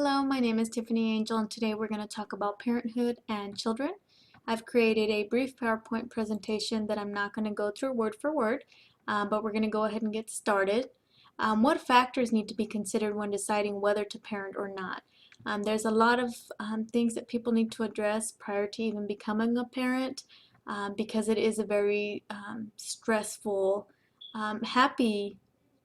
Hello, my name is Tiffany Angel, and today we're going to talk about parenthood and children. I've created a brief PowerPoint presentation that I'm not going to go through word for word, but we're going to go ahead and get started. What factors need to be considered when deciding whether to parent or not? There's a lot of things that people need to address prior to even becoming a parent because it is a very stressful, happy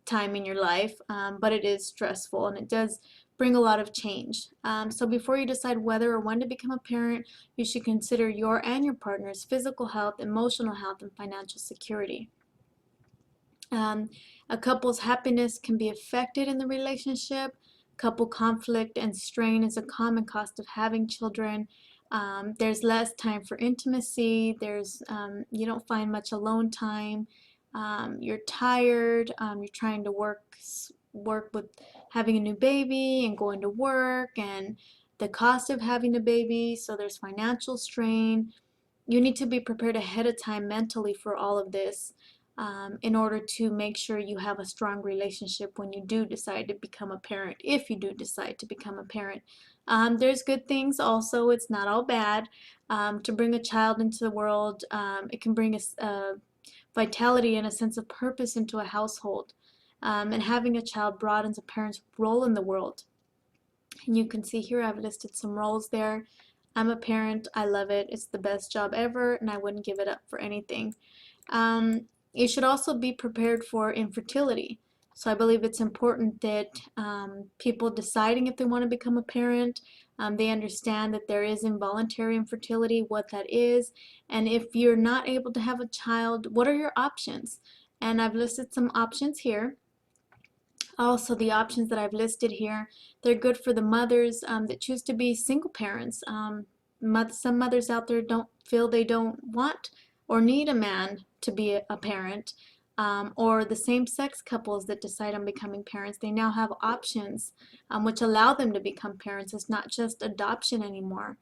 time in your life, but it is stressful and it does bring a lot of change. So before you decide whether or when to become a parent, you should consider your and your partner's physical health, emotional health, and financial security. Um, a couple's happiness can be affected in the relationship. Couple conflict and strain is a common cost of having children. There's less time for intimacy. You don't find much alone time. You're tired. You're trying to work with having a new baby and going to work and the cost of having a baby. So there's financial strain. You need to be prepared ahead of time mentally for all of this in order to make sure you have a strong relationship when you do decide to become a parent, if you do decide to become a parent. There's good things also, it's not all bad. To bring a child into the world, it can bring a vitality and a sense of purpose into a household. And having a child broadens a parent's role in the world. And you can see here I've listed some roles there. I'm a parent. I love it. It's the best job ever, and I wouldn't give it up for anything. You should also be prepared for infertility. So I believe it's important that people deciding if they want to become a parent, they understand that there is involuntary infertility, what that is, and if you're not able to have a child, what are your options? And I've listed some options here. Also, the options that I've listed here, they're good for the mothers that choose to be single parents. Some mothers out there don't feel they don't want or need a man to be a parent. Or the same-sex couples that decide on becoming parents, they now have options which allow them to become parents. It's not just adoption anymore.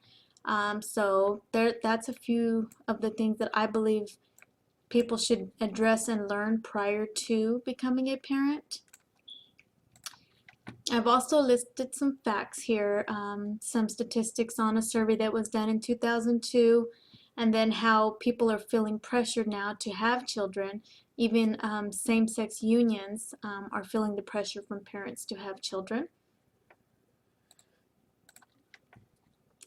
That's a few of the things that I believe people should address and learn prior to becoming a parent. I've also listed some facts here, some statistics on a survey that was done in 2002, and then how people are feeling pressured now to have children. Even same-sex unions are feeling the pressure from parents to have children.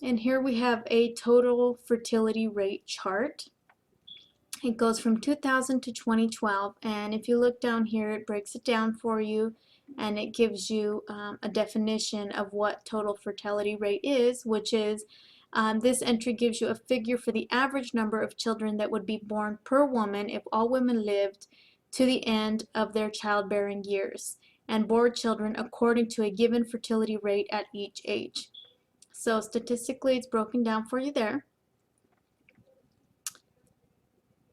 And here we have a total fertility rate chart. It goes from 2000 to 2012, and if you look down here, it breaks it down for you, and it gives you a definition of what total fertility rate is, which is this entry gives you a figure for the average number of children that would be born per woman if all women lived to the end of their childbearing years, and bore children according to a given fertility rate at each age. So statistically, it's broken down for you there.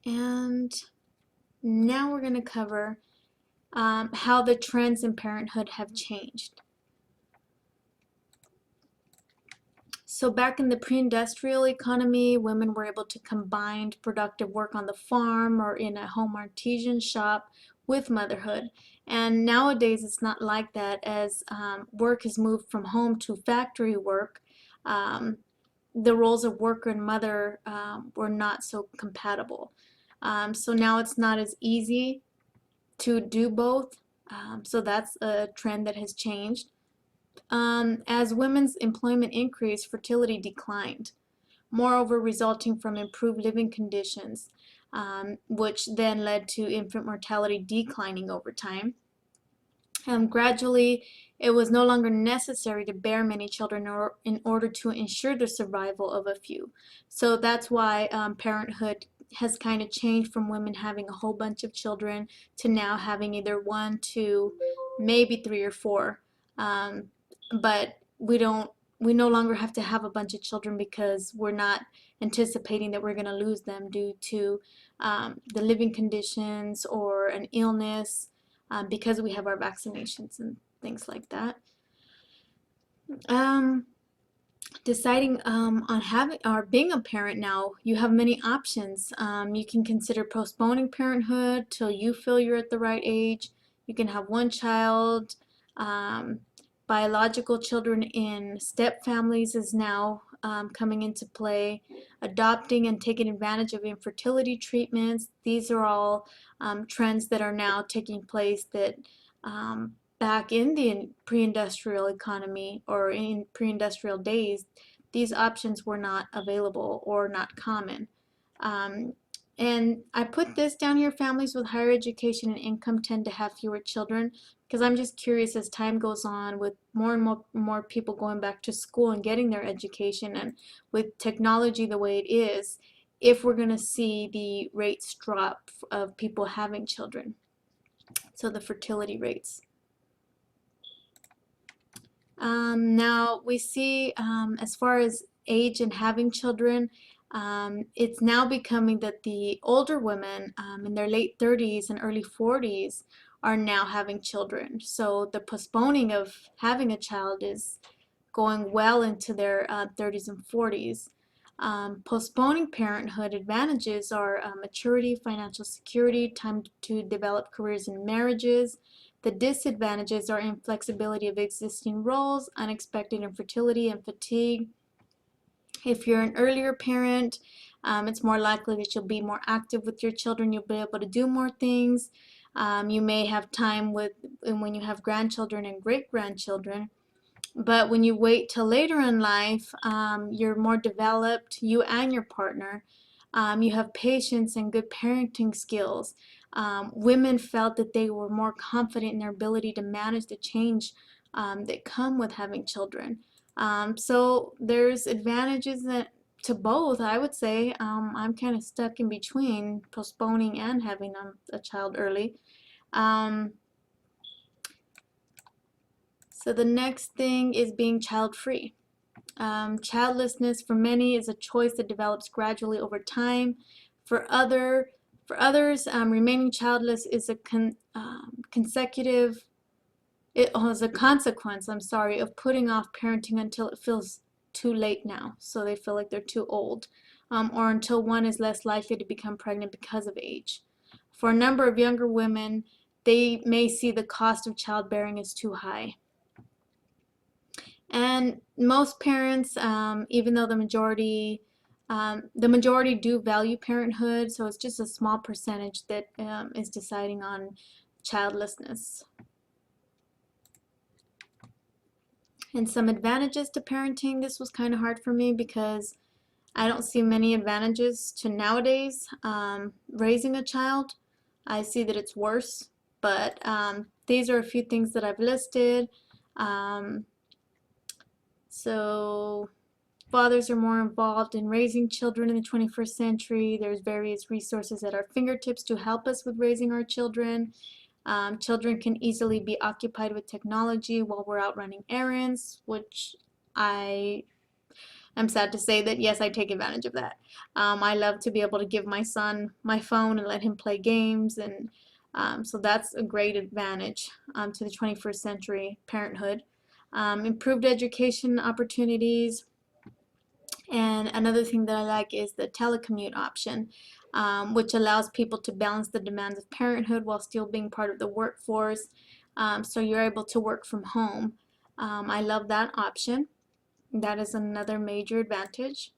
And now we're going to cover how the trends in parenthood have changed. So back in the pre-industrial economy, women were able to combine productive work on the farm or in a home artisan shop with motherhood. And nowadays it's not like that, as work has moved from home to factory work. The roles of worker and mother were not so compatible. So now it's not as easy to do both. So that's a trend that has changed. As women's employment increased, fertility declined, moreover resulting from improved living conditions, which then led to infant mortality declining over time. Gradually, it was no longer necessary to bear many children in order to ensure the survival of a few. So that's why parenthood has kind of changed from women having a whole bunch of children to now having either one, two, maybe three or four. But we no longer have to have a bunch of children because we're not anticipating that we're going to lose them due to the living conditions or an illness, because we have our vaccinations and things like that. Deciding on having or being a parent now, you have many options. You can consider postponing parenthood till you feel you're at the right age. You can have one child by Biological children in step families is now coming into play. Adopting and taking advantage of infertility treatments. These are all trends that are now taking place that back in the pre-industrial economy or in pre-industrial days, these options were not available or not common. And I put this down here, families with higher education and income tend to have fewer children, because I'm just curious as time goes on with more and more people going back to school and getting their education, and with technology the way it is, if we're going to see the rates drop of people having children, so the fertility rates. Now we see as far as age and having children, it's now becoming that the older women in their late 30s and early 40s are now having children. So the postponing of having a child is going well into their 30s and 40s. Postponing parenthood advantages are maturity, financial security, time to develop careers and marriages. The disadvantages are inflexibility of existing roles, unexpected infertility and fatigue. If you're an earlier parent, it's more likely that you'll be more active with your children. You'll be able to do more things. You may have time when you have grandchildren and great-grandchildren. But when you wait till later in life, you're more developed, you and your partner. You have patience and good parenting skills. Women felt that they were more confident in their ability to manage the change that come with having children. So there's advantages to both, I would say. I'm kind of stuck in between postponing and having a child early. So the next thing is being child-free. Childlessness for many is a choice that develops gradually over time. For others, remaining childless is a consequence, of putting off parenting until it feels too late now. So they feel like they're too old, or until one is less likely to become pregnant because of age. For a number of younger women, they may see the cost of childbearing as too high. And most parents, even though the majority do value parenthood, so it's just a small percentage that is deciding on childlessness. And some advantages to parenting. This was kind of hard for me because I don't see many advantages to nowadays raising a child. I see that it's worse, but these are a few things that I've listed. So fathers are more involved in raising children in the 21st century. There's various resources at our fingertips to help us with raising our children. Children can easily be occupied with technology while we're out running errands, which I am sad to say that, yes, I take advantage of that. I love to be able to give my son my phone and let him play games, and so that's a great advantage to the 21st century parenthood. Improved education opportunities, and another thing that I like is the telecommute option, which allows people to balance the demands of parenthood while still being part of the workforce. So you're able to work from home. I love that option. That is another major advantage.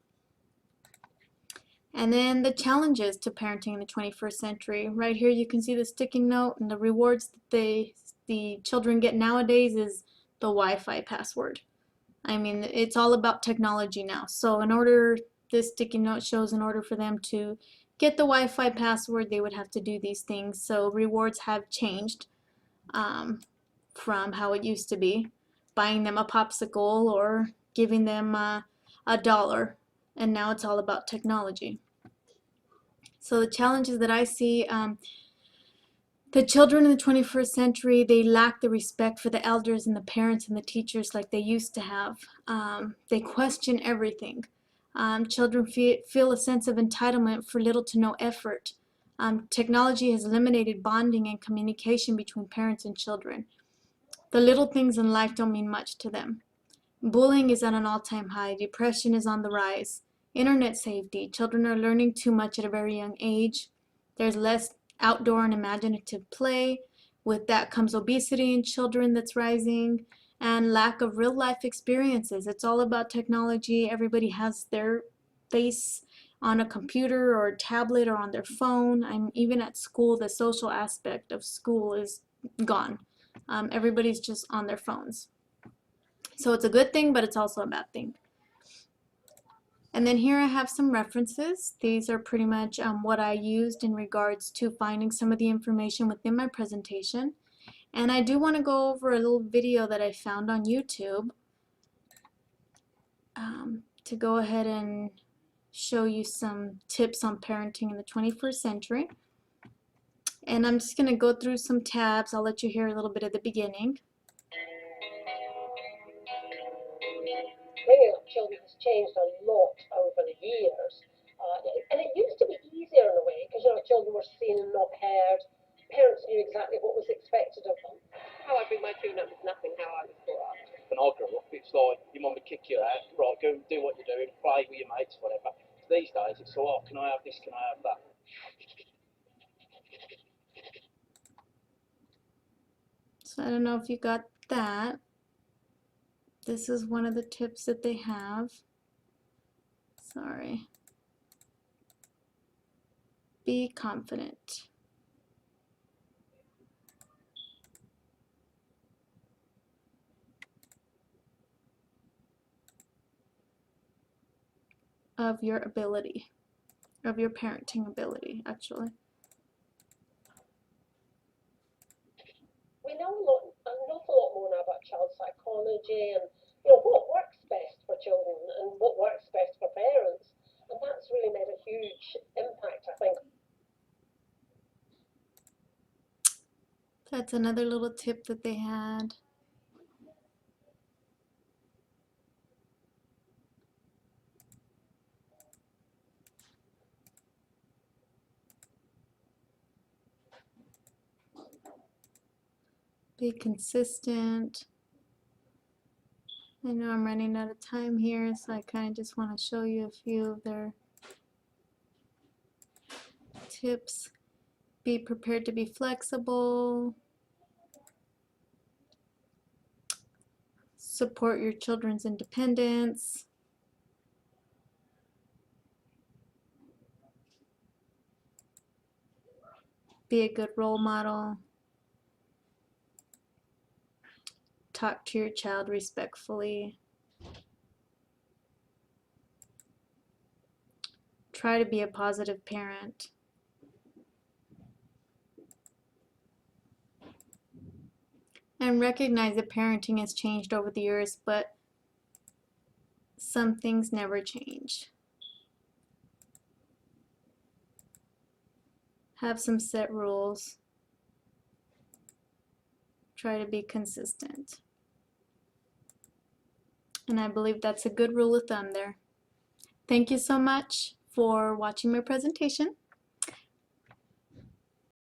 And then the challenges to parenting in the 21st century. Right here you can see the sticky note, and the rewards that the children get nowadays is the Wi-Fi password. I mean, it's all about technology now. So this sticky note shows in order for them to get the Wi-Fi password, they would have to do these things. So rewards have changed from how it used to be. Buying them a popsicle or giving them $1. And now it's all about technology. So the challenges that I see, the children in the 21st century, they lack the respect for the elders and the parents and the teachers like they used to have. They question everything. Children feel a sense of entitlement for little to no effort. Technology has eliminated bonding and communication between parents and children. The little things in life don't mean much to them. Bullying is at an all-time high. Depression is on the rise. Internet safety. Children are learning too much at a very young age. There's less outdoor and imaginative play. With that comes obesity in children that's rising. and lack of real life experiences. It's all about technology. Everybody has their face on a computer or a tablet or on their phone. Even at school, the social aspect of school is gone. Everybody's just on their phones. So it's a good thing, but it's also a bad thing. And then here I have some references. These are pretty much what I used in regards to finding some of the information within my presentation. And I do want to go over a little video that I found on YouTube to go ahead and show you some tips on parenting in the 21st century. And I'm just going to go through some tabs. I'll let you hear a little bit at the beginning. Bringing up children has changed a lot over the years. And it used to be easier in a way because, children were seen and not heard. Parents knew exactly what was expected of them. How I bring my children up is nothing how I was brought up. When I grew up, it's like your mum would kick you out, right, go and do what you're doing, play with your mates, whatever. These days, it's so, oh, can I have this, can I have that? So I don't know if you got that. This is one of the tips that they have. Sorry. Be confident. Of your ability, of your parenting ability, actually. We know an awful lot more now about child psychology and what works best for children and what works best for parents, and that's really made a huge impact, I think. That's another little tip that they had. Be consistent. I know I'm running out of time here, so I kind of just want to show you a few of their tips. Be prepared to be flexible. Support your children's independence. Be a good role model. Talk to your child respectfully. Try to be a positive parent. And recognize that parenting has changed over the years, but some things never change. Have some set rules. Try to be consistent. And I believe that's a good rule of thumb there. Thank you so much for watching my presentation.